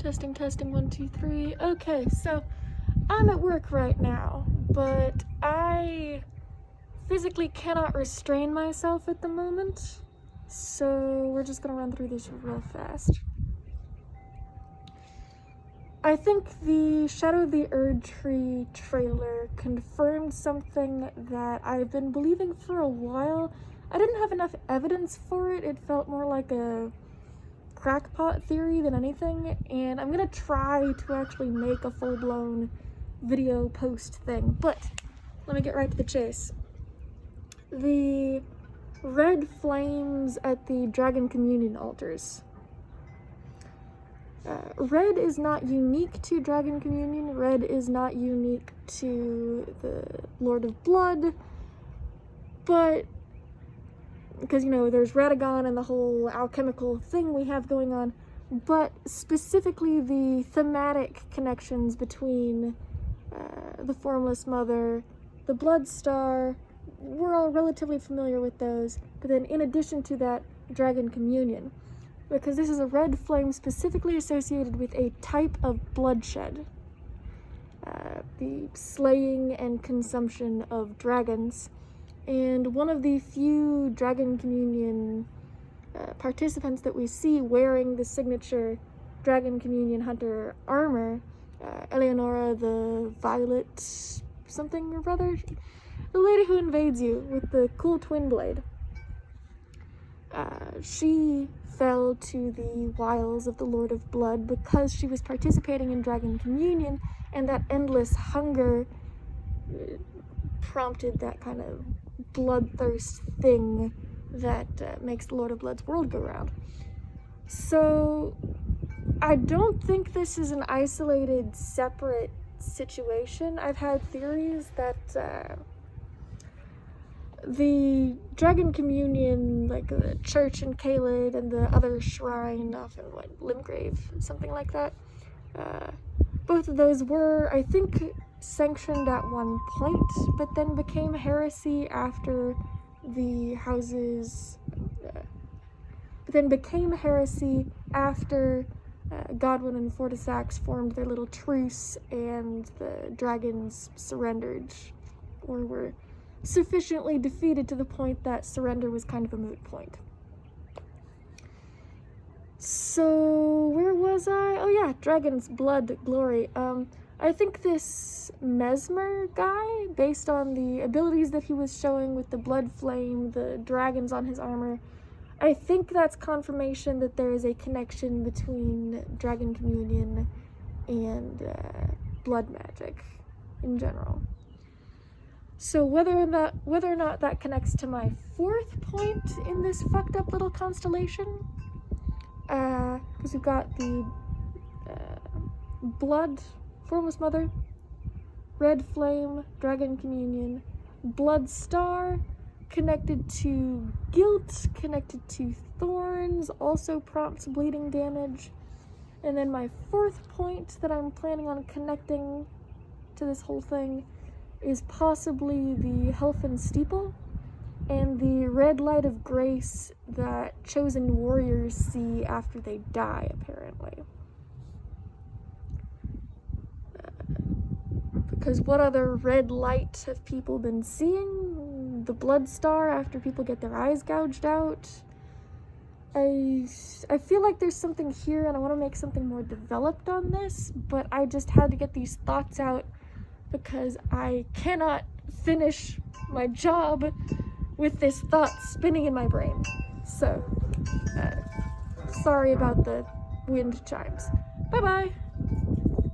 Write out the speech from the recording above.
Testing, testing, 1, 2, 3. Okay, so I'm at work right now, but I physically cannot restrain myself at the moment, so we're just gonna run through this real fast. I think the Shadow of the Erdtree trailer confirmed something that I've been believing for a while. I didn't have enough evidence for it. It felt more like a crackpot theory than anything, and I'm gonna try to actually make a full-blown video post thing, but let me get right to the chase. The red flames at the Dragon Communion altars. Red is not unique to Dragon Communion. Red is not unique to the Lord of Blood, but because, you know, there's Radagon and the whole alchemical thing we have going on, but specifically the thematic connections between the Formless Mother, the Blood Star, we're all relatively familiar with those, but then in addition to that, Dragon Communion, because this is a red flame specifically associated with a type of bloodshed, the slaying and consumption of dragons. And one of the few Dragon Communion participants that we see wearing the signature Dragon Communion Hunter armor, Eleonora the Violet something or other, the lady who invades you with the cool twin blade. She fell to the wiles of the Lord of Blood because she was participating in Dragon Communion, and that endless hunger prompted that kind of bloodthirst thing that makes the Lord of Blood's world go round. So I don't think this is an isolated, separate situation. I've had theories that the Dragon Communion, like the church in Caelid and the other shrine off in Limgrave, something like that, both of those were, I think, sanctioned at one point, but then became heresy after the houses, Godwin and Fortisax formed their little truce and the dragons surrendered, or were sufficiently defeated to the point that surrender was kind of a moot point. So, where was I? Oh yeah, Dragon's Blood Glory. I think this Mesmer guy, based on the abilities that he was showing with the blood flame, the dragons on his armor, I think that's confirmation that there is a connection between Dragon Communion and blood magic in general. So whether or not that connects to my fourth point in this fucked up little constellation, because we've got the Blood, Formless Mother, Red Flame, Dragon Communion, Blood Star, connected to guilt, connected to thorns, also prompts bleeding damage. And then my fourth point that I'm planning on connecting to this whole thing is possibly the Helfen Steeple and the red light of grace that chosen warriors see after they die, apparently. Because what other red light have people been seeing? The Blood Star after people get their eyes gouged out? I feel like there's something here and I want to make something more developed on this, but I just had to get these thoughts out because I cannot finish my job with this thought spinning in my brain. So, sorry about the wind chimes. Bye-bye!